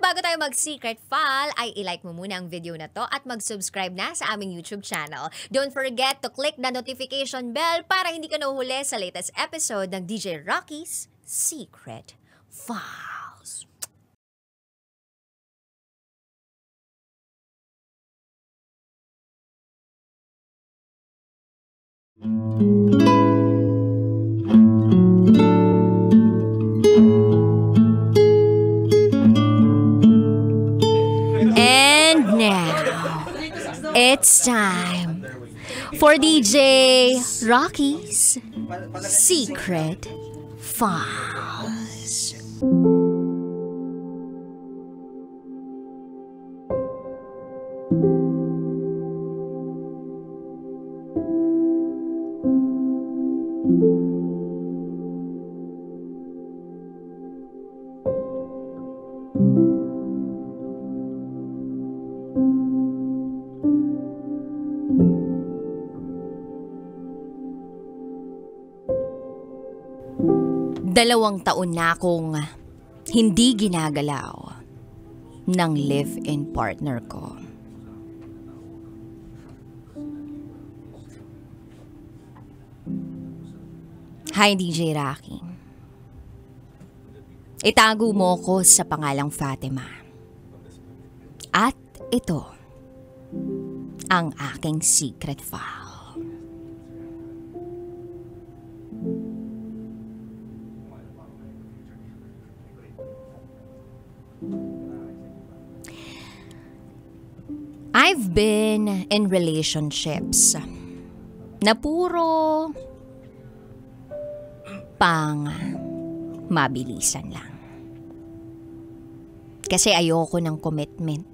bago tayo mag-secret file, ay ilike mo muna ang video na to at mag-subscribe na sa aming YouTube channel. Don't forget to click the notification bell para hindi ka nahuhuli sa latest episode ng DJ Rocky's Secret Files. And now, it's time for DJ Rocky's Secret Files. Dalawang taon na akong hindi ginagalaw ng live-in partner ko. Hi DJ Rocky. Itago mo ko sa pangalang Fatima. At ito ang aking secret file. I've been in relationships na puro pang mabilisan lang. Kasi ayoko ng commitment.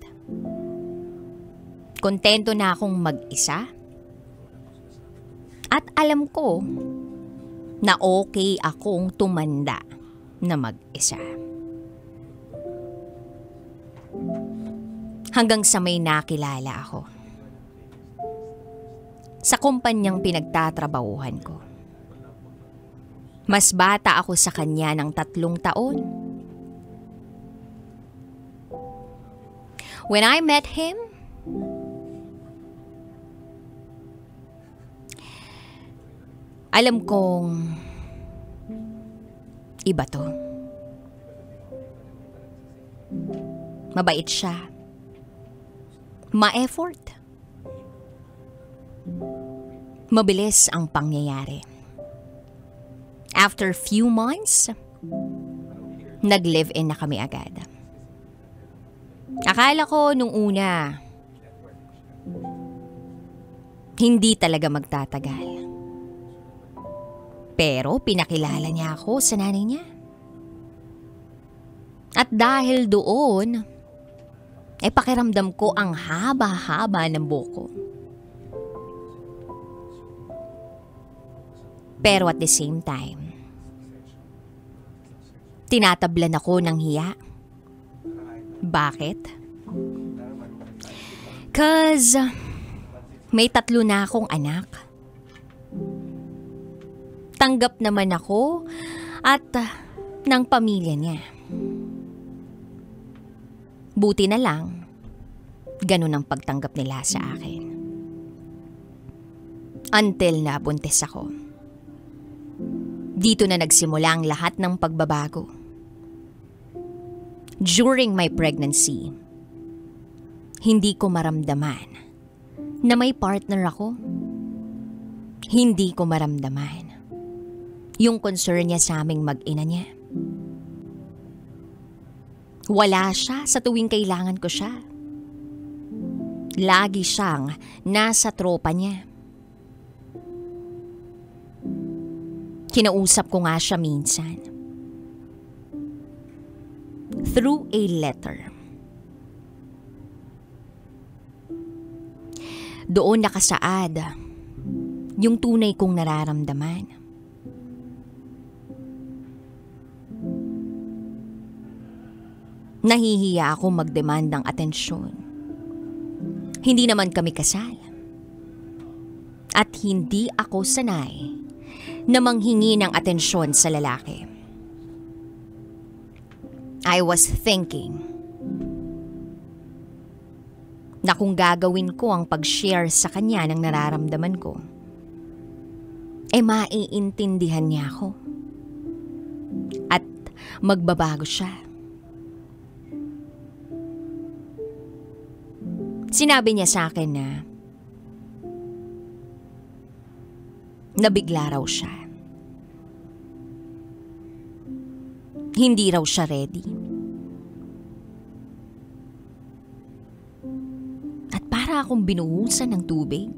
Kontento na akong mag-isa. At alam ko na okay akong tumanda na mag-isa. Hanggang sa may nakilala ako. Sa kumpanyang pinagtatrabahuhan ko. Mas bata ako sa kanya ng 3 taon. When I met him, alam kong iba to. Mabait siya. Ma-effort. Mabilis ang pangyayari. After few months, nag-live-in na kami agad. Akala ko nung una, hindi talaga magtatagal. Pero pinakilala niya ako sa nanay niya. At dahil doon, pakiramdam ko ang haba-haba ng buhok. Pero at the same time, tinatablan ako ng hiya. Bakit? 'Cause may 3 na akong anak. Tanggap naman ako at ng pamilya niya. Buti na lang, ganun ang pagtanggap nila sa akin. Until nabuntis ako. Dito na nagsimula ang lahat ng pagbabago. During my pregnancy, hindi ko maramdaman na may partner ako. Hindi ko maramdaman yung concern niya sa aming mag-ina niya. Wala siya sa tuwing kailangan ko siya. Lagi siyang nasa tropa niya. Kinausap ko nga siya minsan. Through a letter. Doon nakasaad yung tunay kong nararamdaman. Nahihiya ako mag-demand ng atensyon. Hindi naman kami kasal. At hindi ako sanay na manghingi ng atensyon sa lalaki. I was thinking, na kung gagawin ko ang pag-share sa kanya ng nararamdaman ko, maiintindihan niya ako. At magbabago siya. Sinabi niya sa akin na nabigla raw siya. Hindi raw siya ready. At para akong binuhusan ng tubig.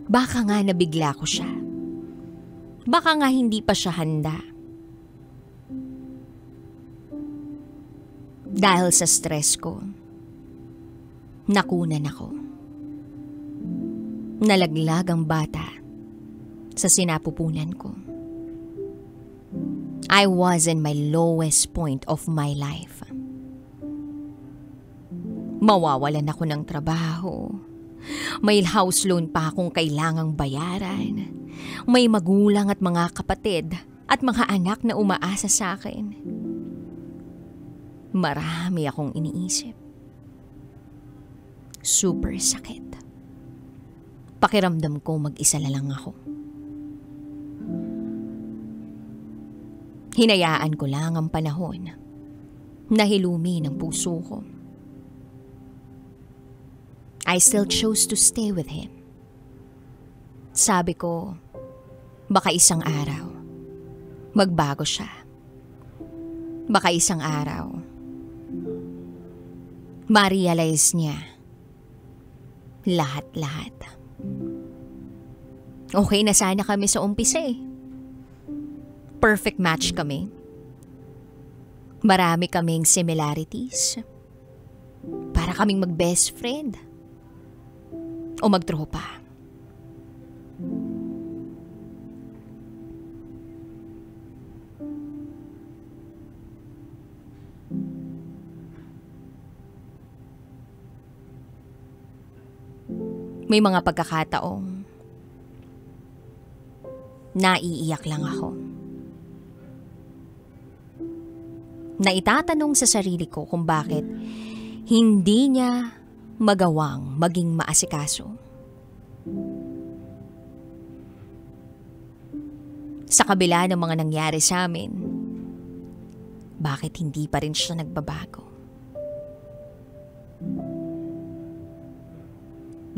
Baka nga nabigla ko siya. Baka nga hindi pa siya handa. Dahil sa stress ko, nakunan ako. Nalaglag ang bata sa sinapupunan ko. I was in my lowest point of my life. Mawawalan ako ng trabaho. May house loan pa akong kailangang bayaran. May magulang at mga kapatid at mga anak na umaasa sa akin. Marami akong iniisip. Super sakit. Pakiramdam ko mag-isa na lang ako. Hinayaan ko lang ang panahon na hilumi ng puso ko. I still chose to stay with him. Sabi ko, baka isang araw, magbago siya. Baka isang araw, ma-realize niya lahat-lahat. Okay na sana kami sa umpisa eh. Perfect match kami. Marami kaming similarities. Para kaming mag-best friend. O magtropa. May mga pagkakataong naiiyak lang ako. Naitatanong sa sarili ko kung bakit hindi niya magawang maging maasikaso. Sa kabila ng mga nangyari sa amin, bakit hindi pa rin siya nagbabago?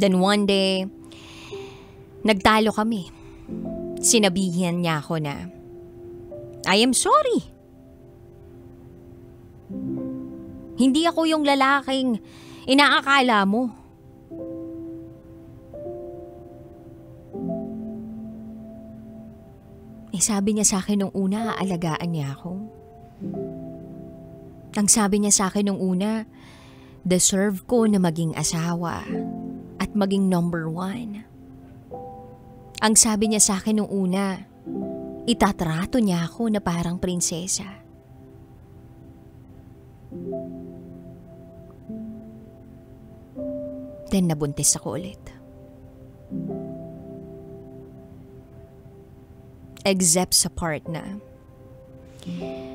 Then one day, nagtalo kami. Sinabihan niya ako na, I am sorry. Hindi ako yung lalaking inaakala mo. Sabi niya sa akin nung una, aalagaan niya ako. Ang sabi niya sa akin nung una, deserve ko na maging asawa at maging number 1. Ang sabi niya sa akin nung una, itatrato niya ako na parang prinsesa. Then nabuntis ako ulit. Except sa part na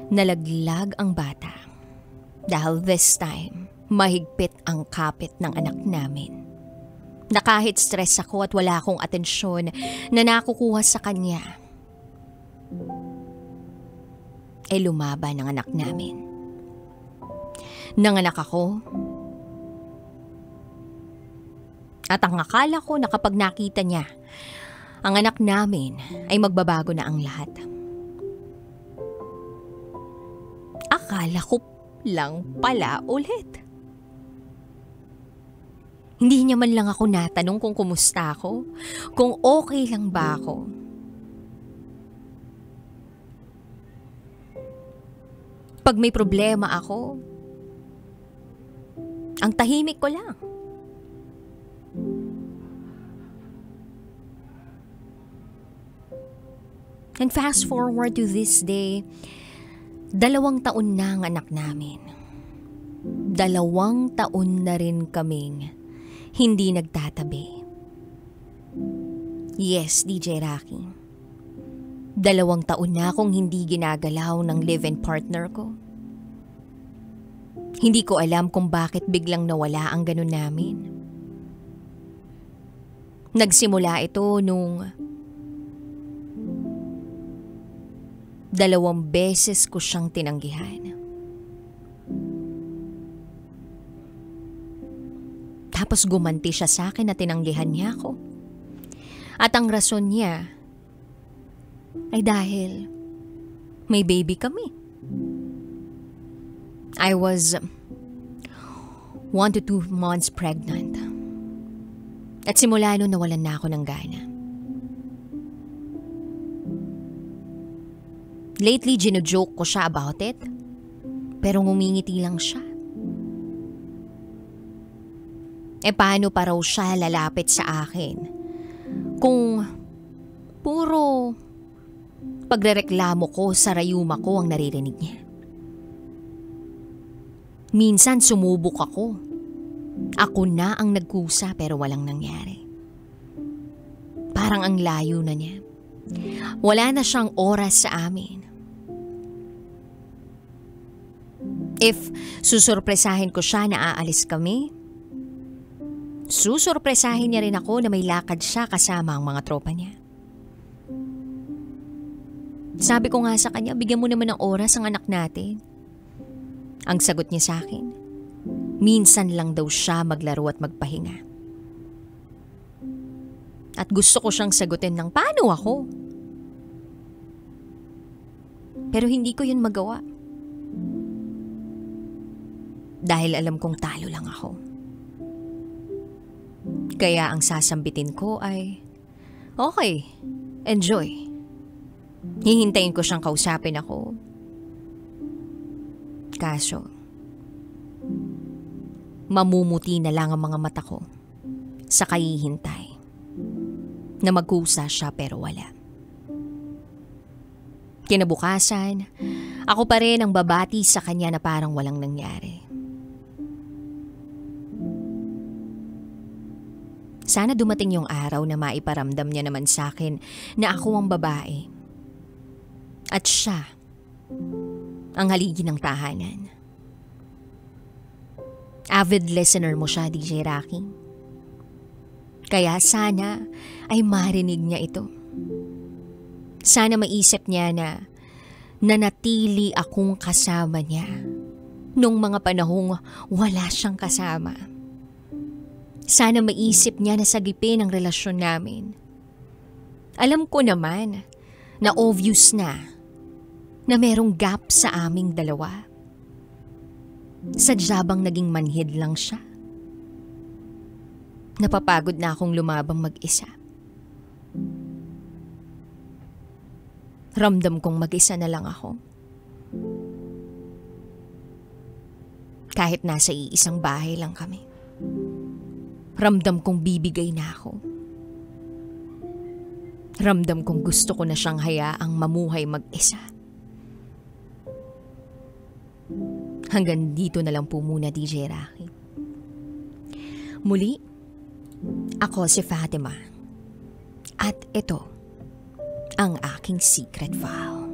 nalaglag ang bata dahil this time mahigpit ang kapit ng anak namin. Na kahit stress ako at wala akong atensyon na nakukuha sa kanya, lumaban ang anak namin. Nanganak ako at ang akala ko na kapag nakita niya ang anak namin ay magbabago na ang lahat. Akala ko lang pala ulit. Hindi niya man lang ako natanong kung kumusta ako, kung okay lang ba ako. Pag may problema ako, ang tahimik ko lang. And fast forward to this day, 2 taon na ang anak namin. 2 taon na rin kaming hindi nagtatabi. Yes, DJ Rocky. 2 taon na akong hindi ginagalaw ng live-in partner ko. Hindi ko alam kung bakit biglang nawala ang ganun namin. Nagsimula ito nung 2 beses ko siyang tinanggihan. Tapos gumanti siya sa akin na tinanggihan niya ako. At ang rason niya ay dahil may baby kami. I was 1 to 2 months pregnant. At simula noon nawalan na ako ng gana. Lately, gino-joke ko siya about it. Pero ngumingiti lang siya. Paano pa raw siya lalapit sa akin kung puro pagrereklamo ko sa rayuma ko ang naririnig niya? Minsan sumubok ako. Ako na ang nagkusa pero walang nangyari. Parang ang layo na niya. Wala na siyang oras sa amin. If susurpresahin ko siya na aalis kami, susurpresahin niya rin ako na may lakad siya kasama ang mga tropa niya. Sabi ko nga sa kanya, bigyan mo naman ng oras ang anak natin. Ang sagot niya sa akin, minsan lang daw siya maglaro at magpahinga. At gusto ko siyang sagutin ng paano ako? Pero hindi ko yun magawa. Dahil alam kong talo lang ako. Kaya ang sasambitin ko ay, okay, enjoy. Hihintayin ko siyang kausapin ako. Kaso, mamumuti na lang ang mga mata ko sa kahihintay na magkusa siya pero wala. Kinabukasan, ako pa rin ang babati sa kanya na parang walang nangyari. Sana dumating yung araw na maiparamdam niya naman sa akin na ako ang babae at siya ang haligi ng tahanan. Avid listener mo siya, DJ Rocky. Kaya sana ay marinig niya ito. Sana maisip niya na nanatili akong kasama niya nung mga panahong wala siyang kasama. Sana maisip niya na sagipin ang relasyon namin. Alam ko naman na obvious na merong gap sa aming dalawa. Sadya bang naging manhid lang siya? Napapagod na akong lumabang mag-isa. Ramdam kong mag-isa na lang ako. Kahit nasa iisang bahay lang kami. Ramdam kong bibigay na ako. Ramdam kong gusto ko na siyang hayaang mamuhay mag-isa. Hanggang dito na lang po muna, DJ Rocky. Muli, ako si Fatima. At ito ang aking secret file.